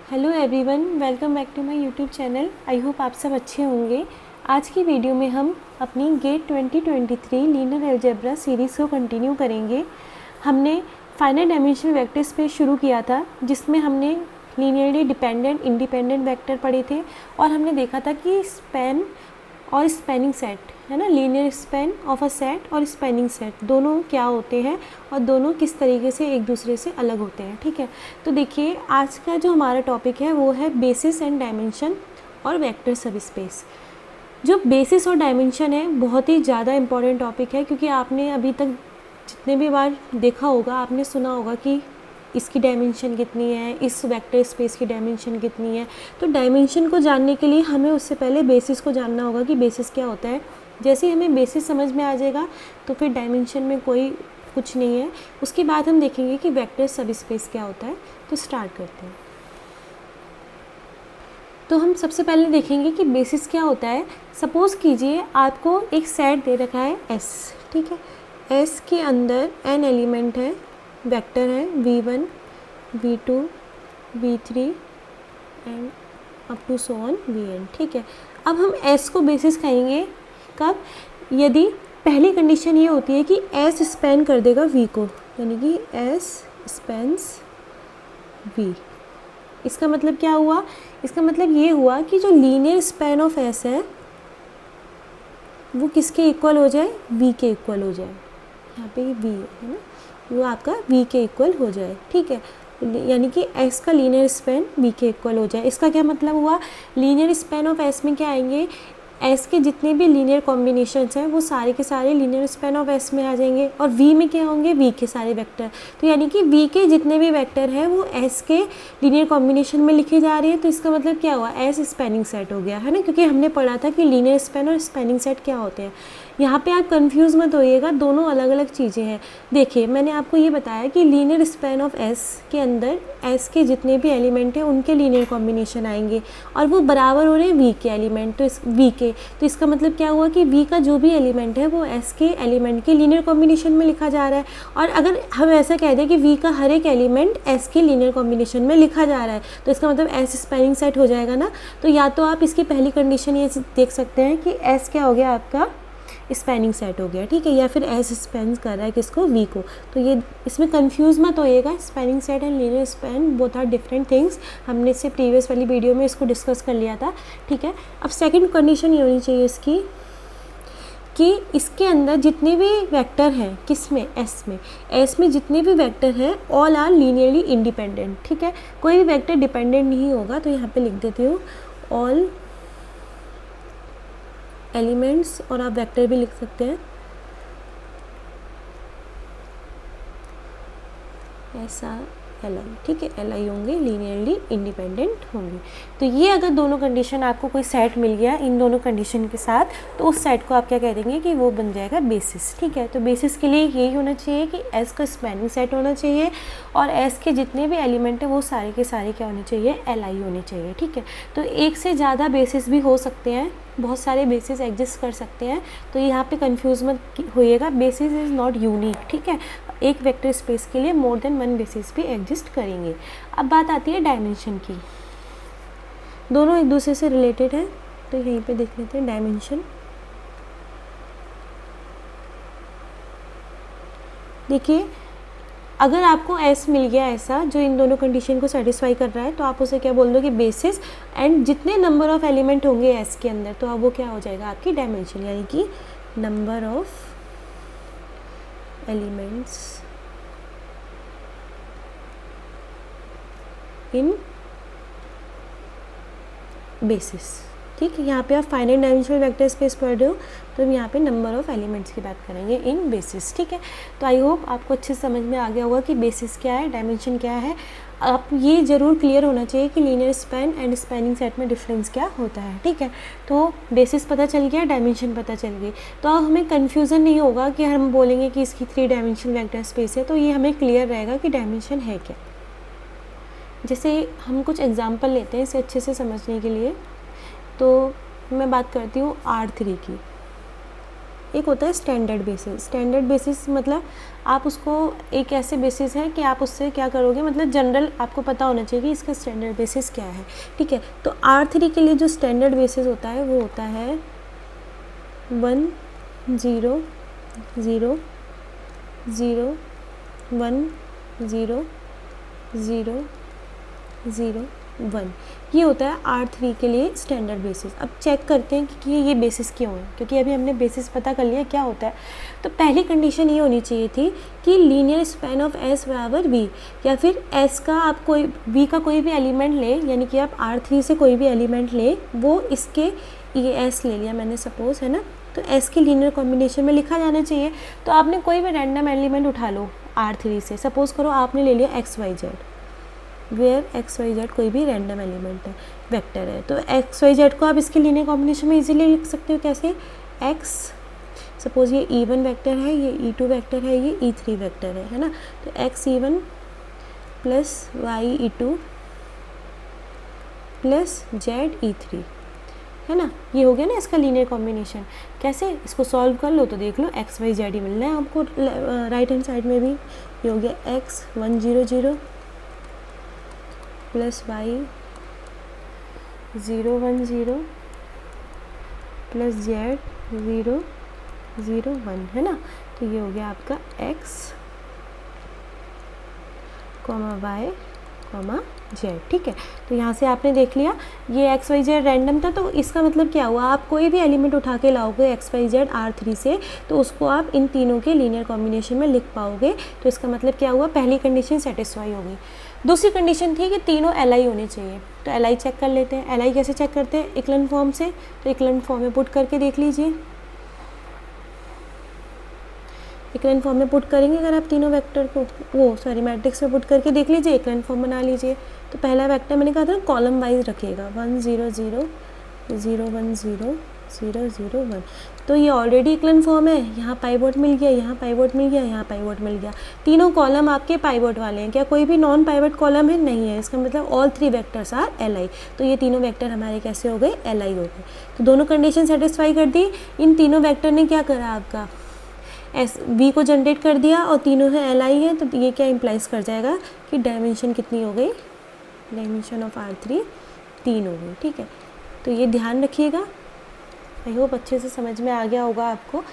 Hello everyone, welcome back to my YouTube channel. I hope आप सब अच्छे होंगे। आज की वीडियो में हम अपनी गेट 2023 लीनियर अलजेब्रा सीरीज़ को कंटिन्यू करेंगे। हमने फाइनाइट डायमेंशनल वेक्टर स्पेस शुरू किया था, जिसमें हमने लीनियरली डिपेंडेंट इंडिपेंडेंट वेक्टर पढ़े थे और हमने देखा था कि स्पैन और स्पैनिंग सेट है ना, linear span of a set और स्पैनिंग सेट दोनों क्या होते हैं और दोनों किस तरीके से एक दूसरे से अलग होते हैं। ठीक है, तो देखिए आज का जो हमारा टॉपिक है वो है बेसिस एंड डायमेंशन और वेक्टर सब स्पेस। जो बेसिस और डायमेंशन है बहुत ही ज़्यादा इम्पॉर्टेंट टॉपिक है, क्योंकि आपने अभी तक जितने भी बार देखा होगा आपने सुना होगा कि इसकी डायमेंशन कितनी है, इस वेक्टर स्पेस की डायमेंशन कितनी है। तो डायमेंशन को जानने के लिए हमें उससे पहले बेसिस को जानना होगा कि बेसिस क्या होता है। जैसे ही हमें बेसिस समझ में आ जाएगा तो फिर डायमेंशन में कोई कुछ नहीं है। उसके बाद हम देखेंगे कि वेक्टर सब स्पेस क्या होता है। तो स्टार्ट करते हैं। तो हम सबसे पहले देखेंगे कि बेसिस क्या होता है। सपोज़ कीजिए आपको एक सेट दे रखा है एस, ठीक है। एस के अंदर n एलिमेंट है, वेक्टर है v1, v2, v3 and up to so on vn, ठीक है। अब हम s को बेसिस कहेंगे कब? यदि पहली कंडीशन ये होती है कि s स्पैन कर देगा v को, यानी कि s स्पैन्स v। इसका मतलब क्या हुआ? इसका मतलब ये हुआ कि जो लीनियर स्पैन ऑफ s है वो किसके इक्वल हो जाए? v के इक्वल हो जाए। यहाँ पे v है ना, वो आपका v के इक्वल हो जाए, ठीक है। यानी कि s का लीनियर स्पैन v के इक्वल हो जाए। इसका क्या मतलब हुआ? लीनियर स्पैन ऑफ s में क्या आएंगे? s के जितने भी लीनियर कॉम्बिनेशंस हैं वो सारे के सारे लीनियर स्पैन ऑफ s में आ जाएंगे, और v में क्या होंगे? v के सारे वेक्टर। तो यानी कि v के जितने भी वेक्टर हैं वो s के लीनियर कॉम्बिनेशन में लिखे जा रहे हैं। तो इसका मतलब क्या हुआ? s स्पैनिंग सेट हो गया, है ना, क्योंकि हमने पढ़ा था कि लीनियर स्पैन और स्पैनिंग सेट क्या होते हैं। यहाँ पे आप कंफ्यूज मत होइएगा, दोनों अलग अलग चीज़ें हैं। देखिए मैंने आपको ये बताया कि लीनियर स्पैन ऑफ s के अंदर s के जितने भी एलिमेंट हैं उनके लीनियर कॉम्बिनेशन आएंगे और वो बराबर हो रहे हैं v के एलिमेंट, तो इस v के। तो इसका मतलब क्या हुआ कि v का जो भी एलिमेंट है वो s के एलिमेंट के लीनियर कॉम्बिनेशन में लिखा जा रहा है। और अगर हम ऐसा कह दें कि v का हर एक एलिमेंट s के लीनियर कॉम्बिनेशन में लिखा जा रहा है तो इसका मतलब s स्पैनिंग सेट हो जाएगा ना। तो या तो आप इसकी पहली कंडीशन ये देख सकते हैं कि s क्या हो गया? आपका स्पैनिंग सेट हो गया, ठीक है, या फिर एस स्पैन कर रहा है किसको? वी को। तो ये इसमें कंफ्यूज मत होइएगा, spanning set and linear span both are different things. हमने इससे प्रीवियस वाली वीडियो में इसको डिस्कस कर लिया था, ठीक है। अब सेकंड कंडीशन ये होनी चाहिए इसकी कि इसके अंदर जितने भी वेक्टर हैं, किस में? एस में। एस में जितने भी वेक्टर हैं ऑल आर लीनियरली इंडिपेंडेंट, ठीक है, कोई भी वेक्टर डिपेंडेंट नहीं होगा। तो यहाँ पर लिख देती हूँ ऑल एलिमेंट्स, और आप वेक्टर भी लिख सकते हैं ऐसा एल आई, ठीक है, एल आई होंगे, लीनियरली इंडिपेंडेंट होंगे। तो ये अगर दोनों कंडीशन आपको कोई सेट मिल गया इन दोनों कंडीशन के साथ, तो उस सेट को आप क्या कह देंगे कि वो बन जाएगा बेसिस, ठीक है। तो बेसिस के लिए यही होना चाहिए कि एस का स्पैनिंग सेट होना चाहिए और एस के जितने भी एलिमेंट हैं वो सारे के सारे क्या होने चाहिए? एल आई होने चाहिए, ठीक है। तो एक से ज़्यादा बेसिस भी हो सकते हैं, बहुत सारे बेसिस एग्जिस्ट कर सकते हैं। तो यहाँ पे कंफ्यूज मत होइएगा, बेसिस इज़ नॉट यूनिक, ठीक है। एक वेक्टर स्पेस के लिए मोर देन वन बेसिस भी एग्जिस्ट करेंगे। अब बात आती है डायमेंशन की। दोनों एक दूसरे से रिलेटेड है, तो यहीं पे देख लेते हैं डायमेंशन। देखिए अगर आपको S मिल गया ऐसा जो इन दोनों कंडीशन को सेटिस्फाई कर रहा है, तो आप उसे क्या बोल दो कि बेसिस, एंड जितने नंबर ऑफ एलिमेंट होंगे S के अंदर तो अब वो क्या हो जाएगा? आपकी डायमेंशन, यानी कि number of elements in basis, ठीक है। यहाँ पे आप फाइनाइट डायमेंशनल वेक्टर स्पेस पढ़ रहे हो तो हम यहाँ पे नंबर ऑफ एलिमेंट्स की बात करेंगे इन बेसिस, ठीक है। तो आई होप आपको अच्छे से समझ में आ गया होगा कि बेसिस क्या है, डायमेंशन क्या है। आप ये ज़रूर क्लियर होना चाहिए कि linear span and spanning set में डिफरेंस क्या होता है, ठीक है। तो बेसिस पता चल गया, डायमेंशन पता चल गई, तो अब हमें कन्फ्यूज़न नहीं होगा कि हम बोलेंगे कि इसकी 3 डायमेंशनल वेक्टर स्पेस है, तो ये हमें क्लियर रहेगा कि डायमेंशन है क्या। जैसे हम कुछ एग्जाम्पल लेते हैं इसे अच्छे से समझने के लिए। तो मैं बात करती हूँ R3 की। एक होता है स्टैंडर्ड बेसिस। स्टैंडर्ड बेसिस मतलब आप उसको एक ऐसे बेसिस है कि आप उससे क्या करोगे, मतलब जनरल आपको पता होना चाहिए कि इसका स्टैंडर्ड बेसिस क्या है, ठीक है। तो R3 के लिए जो स्टैंडर्ड बेसिस होता है वो होता है 1 0 0 0 1 0 0 0 1, ये होता है R3 के लिए स्टैंडर्ड बेसिस। अब चेक करते हैं कि ये बेसिस क्यों है, क्योंकि अभी हमने बेसिस पता कर लिया क्या होता है। तो पहली कंडीशन ये होनी चाहिए थी कि लीनियर स्पैन ऑफ S बराबर V, या फिर S का आप कोई V का कोई भी एलिमेंट ले, यानी कि आप R3 से कोई भी एलिमेंट ले, वो इसके S ले लिया मैंने सपोज, है ना, तो S के लीनियर कॉम्बिनेशन में लिखा जाना चाहिए। तो आपने कोई भी रैंडम एलिमेंट उठा लो R3 से, सपोज करो आपने ले लिया XYZ, वेयर XYZ कोई भी रैंडम एलिमेंट है, वेक्टर है, तो XYZ को आप इसके लीनियर कॉम्बिनेशन में इजीली लिख सकते हो। कैसे? X सपोज ये E1 वेक्टर है, ये E2 वेक्टर है, ये E3 वेक्टर है ना, तो XE1 plus YE2 plus ZE3, है ना, ये हो गया ना इसका लीनियर कॉम्बिनेशन। कैसे? इसको सॉल्व कर लो तो देख लो XYZ ही मिलना है आपको राइट हैंड साइड में भी। ये हो गया X 1 0 0 plus Y 0 1 0 plus Z 0 0 1, है ना, तो ये हो गया आपका X, Y, Z, ठीक है। तो यहाँ से आपने देख लिया ये XYZ रैंडम था, तो इसका मतलब क्या हुआ, आप कोई भी एलिमेंट उठा के लाओगे XYZ R3 से, तो उसको आप इन तीनों के लीनियर कॉम्बिनेशन में लिख पाओगे। तो इसका मतलब क्या हुआ, पहली कंडीशन सेटिस्फाई होगी। दूसरी कंडीशन थी कि तीनों LI होने चाहिए, तो LI चेक कर लेते हैं। LI कैसे चेक करते हैं? इक्लन फॉर्म से, तो इक्लन फॉर्म में पुट करके देख लीजिए। इक्लन फॉर्म में पुट करेंगे अगर आप तीनों वेक्टर को मैट्रिक्स में पुट करके देख लीजिए, इक्लन फॉर्म बना लीजिए। तो पहला वेक्टर मैंने कहा था कॉलम वाइज रखिएगा, 1 0 0 0 1 0 0 0 1, तो ये ऑलरेडी इक्लन फॉर्म है। यहाँ पाइवोट मिल गया, यहाँ पाइवोट मिल गया, यहाँ पाइवोट मिल गया, तीनों कॉलम आपके पाइवोट वाले हैं। क्या कोई भी नॉन पाइवोट कॉलम है? नहीं है। इसका मतलब ऑल 3 वेक्टर्स आर LI, तो ये तीनों वेक्टर हमारे कैसे हो गए? LI हो गए। तो दोनों कंडीशन सेटिस्फाई कर दी। इन तीनों वेक्टर ने क्या करा, आपका V को जनरेट कर दिया, और तीनों है LI है, तो ये क्या इम्प्लाइज कर जाएगा कि डायमेंशन कितनी हो गई, डायमेंशन ऑफ R3 3 हो गई, ठीक है। तो ये ध्यान रखिएगा। आई होप अच्छे से समझ में आ गया होगा आपको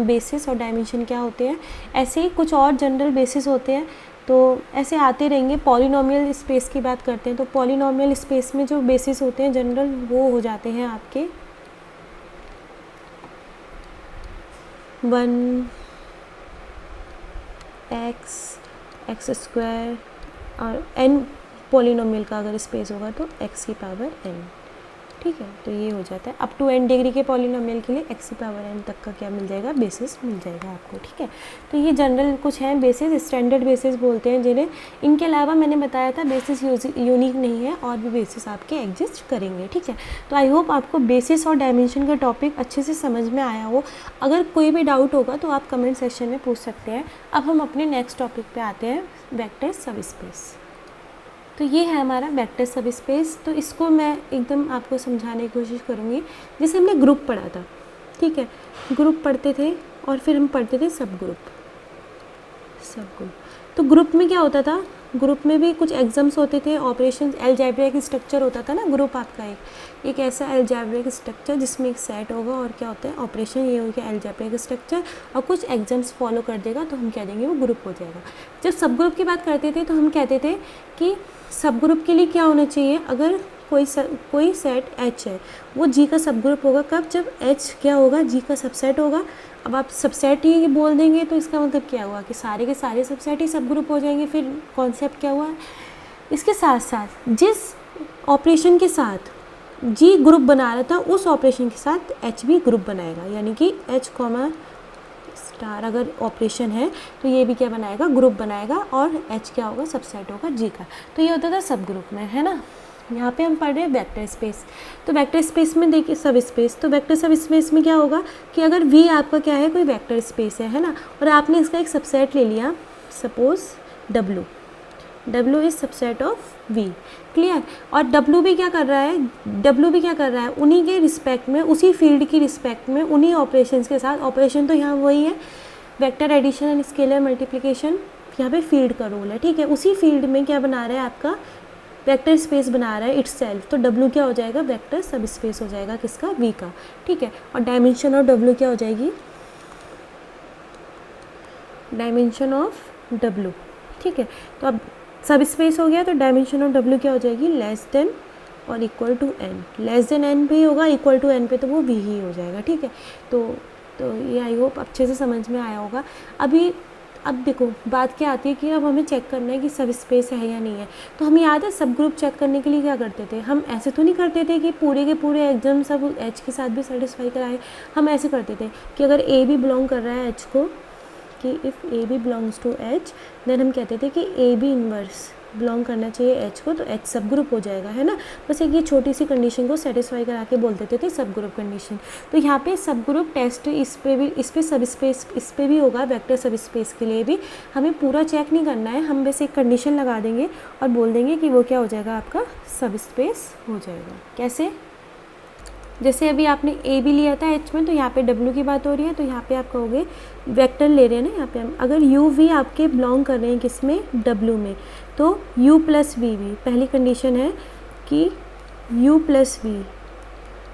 बेसिस और डायमेंशन क्या होते हैं। ऐसे ही कुछ और जनरल बेसिस होते हैं, तो ऐसे आते रहेंगे। पॉलिनोमियल स्पेस की बात करते हैं, तो पॉलिनोमियल स्पेस में जो बेसिस होते हैं जनरल, वो हो जाते हैं आपके 1 x स्क्वायर, और n पॉलिनोमियल का अगर स्पेस होगा तो x की पावर n, ठीक है। तो ये हो जाता है अप टू n डिग्री के पॉलिनोमियल के लिए x की पावर n तक का क्या मिल जाएगा, बेसिस मिल जाएगा आपको, ठीक है। तो ये जनरल कुछ हैं बेसिस, स्टैंडर्ड बेसिस बोलते हैं जिन्हें। इनके अलावा मैंने बताया था बेसिस यूनिक नहीं है, और भी बेसिस आपके एग्जिस्ट करेंगे, ठीक है। तो आई होप आपको बेसिस और डायमेंशन का टॉपिक अच्छे से समझ में आया हो। अगर कोई भी डाउट होगा तो आप कमेंट सेक्शन में पूछ सकते हैं। अब हम अपने नेक्स्ट टॉपिक पे आते हैं, वेक्टर सबस्पेस। तो ये है हमारा वेक्टर सबस्पेस। तो इसको मैं एकदम आपको समझाने की कोशिश करूँगी। जैसे हमने ग्रुप पढ़ा था, ठीक है, ग्रुप पढ़ते थे और फिर हम पढ़ते थे सब ग्रुप। तो ग्रुप में क्या होता था, ग्रुप में भी कुछ एग्जाम्स होते थे, ऑपरेशन अलजेब्रिक स्ट्रक्चर होता था ना ग्रुप आपका, एक ऐसा अलजेब्रिक स्ट्रक्चर जिसमें एक सेट होगा और क्या होता है ऑपरेशन, ये हो गया अलजेब्रिक स्ट्रक्चर, और कुछ एग्जाम्स फॉलो कर देगा तो हम कह देंगे वो ग्रुप हो जाएगा। जब सब ग्रुप की बात करते थे तो हम कहते थे कि सब ग्रुप के लिए क्या होना चाहिए, अगर कोई सेट H है वो G का सब ग्रुप होगा। कब? जब H क्या होगा, G का सबसेट होगा। अब आप सबसेट ही बोल देंगे तो इसका मतलब क्या हुआ कि सारे के सारे सबसेट ही सब ग्रुप हो जाएंगे। फिर कॉन्सेप्ट क्या हुआ, इसके साथ साथ जिस ऑपरेशन के साथ G ग्रुप बना रहा था उस ऑपरेशन के साथ H भी ग्रुप बनाएगा, यानी कि H स्टार अगर ऑपरेशन है तो ये भी क्या बनाएगा, ग्रुप बनाएगा, और H क्या होगा, सबसेट होगा G का। तो ये होता था सब ग्रुप में, है ना। यहाँ पे हम पढ़ रहे हैं वेक्टर स्पेस। तो वेक्टर स्पेस में देखिए सब स्पेस, तो वेक्टर सब स्पेस में क्या होगा कि अगर V आपका क्या है, कोई वेक्टर स्पेस है ना, और आपने इसका एक सबसेट ले लिया, suppose W is subset of v। Clear. और w भी क्या कर रहा है, उन्हीं के रिस्पेक्ट में, उसी फील्ड की रिस्पेक्ट में, उन्हीं ऑपरेशंस के साथ, ऑपरेशन तो यहाँ वही है, vector addition and scalar multiplication, यहाँ पे फील्ड का रोल है, ठीक है। उसी फील्ड में क्या बना रहा है आपका, वेक्टर स्पेस बना रहा है इटसेल्फ, तो W क्या हो जाएगा, वेक्टर सब स्पेस हो जाएगा किसका, V का, ठीक है। और डायमेंशन ऑफ W क्या हो जाएगी, डायमेंशन ऑफ W, ठीक है। तो अब सब स्पेस हो गया, तो डायमेंशन ऑफ W क्या हो जाएगी, लेस देन और equal to n, less than n पे ही होगा, इक्वल टू n पे तो वो V ही हो जाएगा, ठीक है। तो ये आई होप अच्छे से समझ में आया होगा। अब देखो बात क्या आती है कि अब हमें चेक करना है कि सब स्पेस है या नहीं है। तो हमें याद है सब ग्रुप चेक करने के लिए क्या करते थे, हम ऐसे तो नहीं करते थे कि पूरे के पूरे एकदम सब H के साथ भी सेटिस्फाई कराए, हम ऐसे करते थे कि अगर A भी बिलोंग कर रहा है H को, कि इफ़ A भी बिलोंग्स टू H, देन हम कहते थे कि A भी इन्वर्स बिलोंग करना चाहिए H को, तो H सब ग्रुप हो जाएगा, है ना। बस एक ये छोटी सी कंडीशन को सेटिस्फाई करा के बोल देते थे सब ग्रुप कंडीशन। तो यहाँ पे सब ग्रुप टेस्ट इस पे सब स्पेस इस पे भी होगा, वेक्टर सब स्पेस के लिए भी हमें पूरा चेक नहीं करना है, हम बस एक कंडीशन लगा देंगे और बोल देंगे कि वो क्या हो जाएगा, आपका सब स्पेस हो जाएगा। कैसे, जैसे अभी आपने A भी लिया था H में, तो यहाँ पे W की बात हो रही है, तो यहाँ पे आप कहोगे वेक्टर ले रहे हैं ना, यहाँ पे हम अगर U V आपके बिलोंग कर रहे हैं किस में, W में, तो U प्लस V भी पहली कंडीशन है कि U प्लस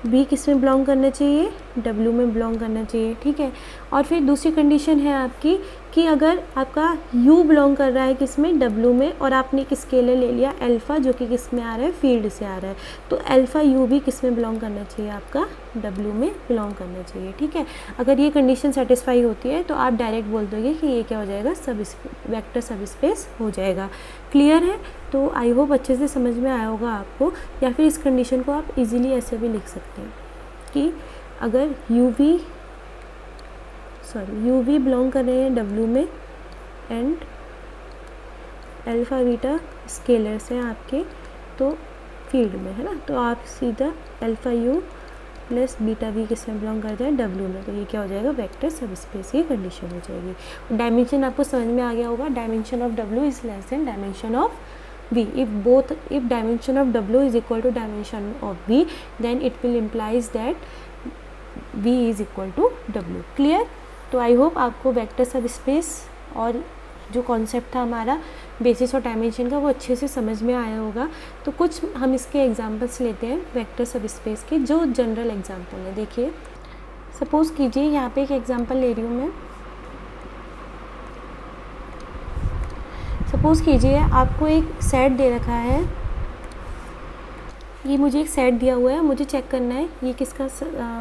V किस में बिलोंग करना चाहिए, W में बिलोंग करना चाहिए, ठीक है। और फिर दूसरी कंडीशन है आपकी कि अगर आपका U बिलोंग कर रहा है किस में, W में, और आपने एक स्केलर ले लिया अल्फ़ा जो कि किस में आ रहा है, फील्ड से आ रहा है, तो अल्फ़ा U भी किस में बिलोंग करना चाहिए, आपका W में बिलोंग करना चाहिए, ठीक है। अगर ये कंडीशन सेटिस्फाई होती है तो आप डायरेक्ट बोल दोगे कि ये क्या हो जाएगा, वेक्टर सब स्पेस हो जाएगा। क्लियर है। तो आई होप अच्छे से समझ में आया होगा आपको। या फिर इस कंडीशन को आप इजीली ऐसे भी लिख सकते हैं कि अगर U V बिलोंग कर रहे हैं W में एंड अल्फ़ा बीटा स्केलर्स हैं आपके तो फील्ड में, है ना, तो आप सीधा alpha U plus beta V किस में बिलोंग करता है, W में, तो ये क्या हो जाएगा, वेक्टर सब स्पेस की कंडीशन हो जाएगी। डायमेंशन आपको समझ में आ गया होगा, dimension of W is less than dimension of V. If dimension of W is equal to dimension of V, then it will implies that V is equal to W. Clear? तो I hope आपको vector सब space और जो concept था हमारा basis और dimension का वो अच्छे से समझ में आया होगा। तो कुछ हम इसके एग्जांपल्स लेते हैं वेक्टर सब स्पेस के, जो जनरल एग्जांपल है। देखिए सपोज़ कीजिए यहाँ पे एक एग्जांपल ले रही हूँ मैं। सपोज़ कीजिए आपको एक सेट दे रखा है, ये मुझे एक सेट दिया हुआ है, मुझे चेक करना है ये किसका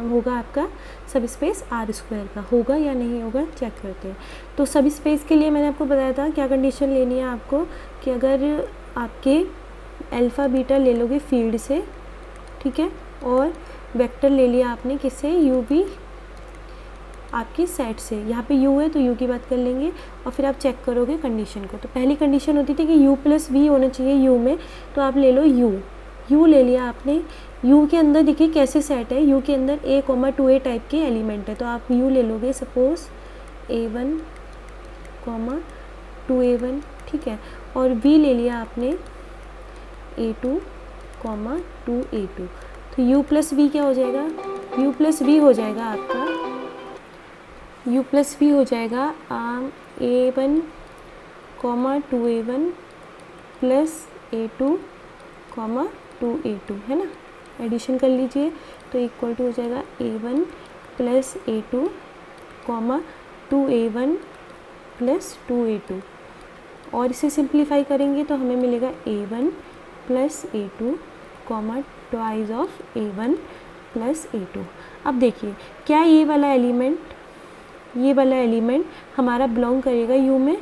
होगा, आपका सब स्पेस R² का होगा या नहीं होगा, चेक करते हैं। तो सब स्पेस के लिए मैंने आपको बताया था क्या कंडीशन लेनी है आपको, कि अगर आपके अल्फ़ा बीटा ले लोगे फील्ड से, ठीक है, और वेक्टर ले लिया आपने किससे, U V आपके सेट से, यहाँ पे U है तो U की बात कर लेंगे, और फिर आप चेक करोगे कंडीशन को। तो पहली कंडीशन होती थी कि U प्लस V होना चाहिए U में, तो आप ले लो U ले लिया आपने। U के अंदर देखिए कैसे सेट है, U के अंदर A, 2A टाइप के एलिमेंट है, तो आप U ले लोगे सपोज़ A1, 2A1, ठीक है, और V ले लिया आपने A2, 2A2, तो U प्लस V क्या हो जाएगा, U प्लस V हो जाएगा आपका, U प्लस V हो जाएगा A1, 2A1 plus A2, 2A2, है ना, एडिशन कर लीजिए तो इक्वल टू हो जाएगा A1 plus A2, 2A1 plus 2A2, और इसे सिंप्लीफाई करेंगे तो हमें मिलेगा A1 plus A2, twice of A1 plus A2। अब देखिए क्या ये वाला एलिमेंट हमारा बिलोंग करेगा U में,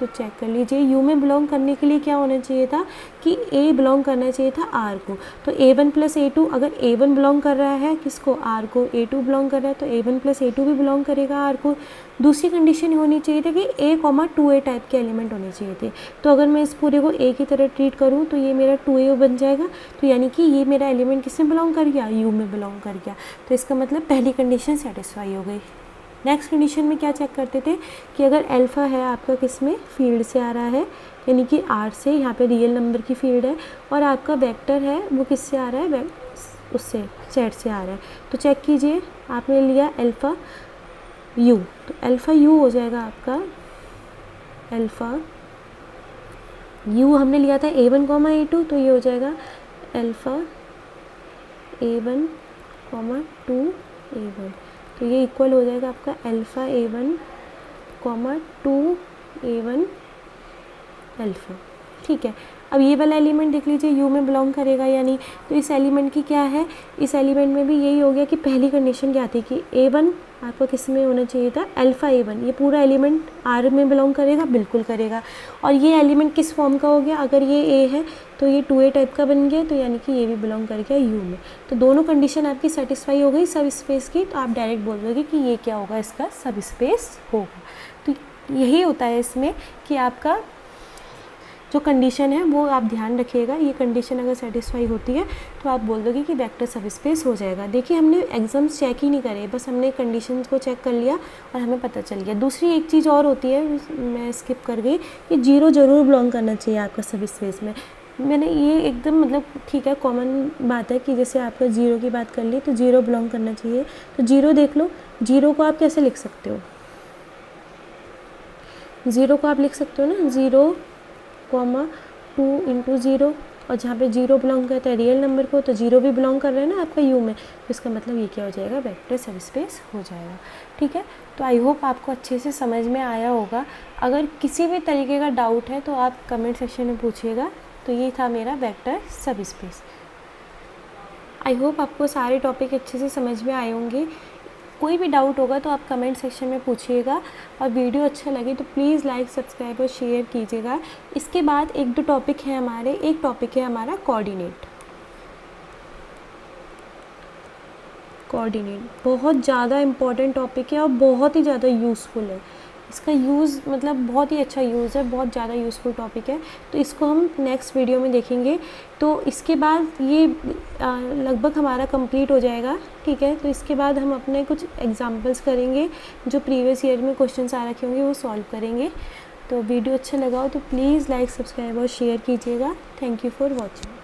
तो चेक कर लीजिए U में बिलोंग करने के लिए क्या होना चाहिए था कि A बिलोंग करना चाहिए था R को, तो A1 प्लस A2, अगर A1 बिलोंग कर रहा है किसको, R को, A2 बिलोंग कर रहा है तो A1 प्लस A2 भी बिलोंग करेगा R को। दूसरी कंडीशन होनी चाहिए था कि A, 2A टाइप के एलिमेंट होने चाहिए थे, तो अगर मैं इस पूरे को A की तरह ट्रीट करूँ तो ये मेरा 2A बन जाएगा, तो यानी कि ये मेरा एलिमेंट किस में बिलोंग कर गया, U में बिलोंग कर गया, तो इसका मतलब पहली कंडीशन सेटिस्फाई हो गई। नेक्स्ट कंडीशन में क्या चेक करते थे कि अगर अल्फ़ा है आपका किस में, फील्ड से आ रहा है, यानी कि आर से, यहाँ पे रियल नंबर की फील्ड है, और आपका वेक्टर है वो किससे आ रहा है, उससे सेट से आ रहा है। तो चेक कीजिए, आपने लिया अल्फ़ा यू, तो अल्फ़ा यू हो जाएगा आपका, अल्फ़ा यू हमने लिया था A1, A2, तो ये हो जाएगा अल्फ़ा A1, 2 A1, तो ये इक्वल हो जाएगा आपका अल्फ़ा A1, 2 A1 अल्फ़ा। ठीक है, अब ये वाला एलिमेंट देख लीजिए यू में बिलोंग करेगा या नहीं। तो इस एलिमेंट की क्या है, इस एलिमेंट में भी यही हो गया कि पहली कंडीशन क्या थी कि A1 आपका किस में होना चाहिए था, अल्फ़ा A1। ये पूरा एलिमेंट आर में बिलोंग करेगा, बिल्कुल करेगा। और ये एलिमेंट किस फॉर्म का हो गया, अगर ये ए है तो ये 2A टाइप का बन गया, तो यानी कि ये भी बिलोंग कर गया यू में। तो दोनों कंडीशन आपकी सेटिस्फाई हो गई सब स्पेस की, तो आप डायरेक्ट बोल दोगे कि ये क्या होगा, इसका सब स्पेस होगा। तो यही होता है इसमें कि आपका जो कंडीशन है वो आप ध्यान रखिएगा, ये कंडीशन अगर सेटिस्फाई होती है तो आप बोल दोगे कि वेक्टर सब स्पेस हो जाएगा। देखिए हमने एग्जाम्स चेक ही नहीं करे, बस हमने कंडीशंस को चेक कर लिया और हमें पता चल गया। दूसरी एक चीज़ और होती है, मैं स्किप कर गई, कि जीरो ज़रूर बिलोंग करना चाहिए आपका सब स्पेस में। मैंने ये एकदम मतलब ठीक है, कॉमन बात है कि जैसे आपका जीरो की बात कर ली तो जीरो बिलोंग करना चाहिए। तो जीरो देख लो, जीरो को आप कैसे लिख सकते हो, ज़ीरो को आप लिख सकते हो ना 0, 2 इंटू 0, और जहाँ पे जीरो बिलोंग करता है रियल नंबर को, तो जीरो भी बिलोंग कर रहे हैं ना आपका यू में, तो इसका मतलब ये क्या हो जाएगा, वेक्टर सब स्पेस हो जाएगा। ठीक है, तो आई होप आपको अच्छे से समझ में आया होगा। अगर किसी भी तरीके का डाउट है तो आप कमेंट सेक्शन में पूछिएगा। तो ये था मेरा वेक्टर सब स्पेस। आई होप आपको सारे टॉपिक अच्छे से समझ में आए होंगे। कोई भी डाउट होगा तो आप कमेंट सेक्शन में पूछिएगा, और वीडियो अच्छा लगे तो प्लीज़ लाइक, सब्सक्राइब और शेयर कीजिएगा। इसके बाद एक दो टॉपिक है हमारे, एक टॉपिक है हमारा कोऑर्डिनेट। बहुत ज़्यादा इम्पॉर्टेंट टॉपिक है और बहुत ही ज़्यादा यूज़फुल है। इसका यूज़ मतलब बहुत ही अच्छा यूज़ है, बहुत ज़्यादा यूज़फुल टॉपिक है। तो इसको हम नेक्स्ट वीडियो में देखेंगे। तो इसके बाद ये लगभग हमारा कंप्लीट हो जाएगा। ठीक है, तो इसके बाद हम अपने कुछ एग्जांपल्स करेंगे, जो प्रीवियस ईयर में क्वेश्चंस आ रखे होंगे वो सॉल्व करेंगे। तो वीडियो अच्छा लगा हो तो प्लीज़ लाइक, सब्सक्राइब और शेयर कीजिएगा। Thank you for watching.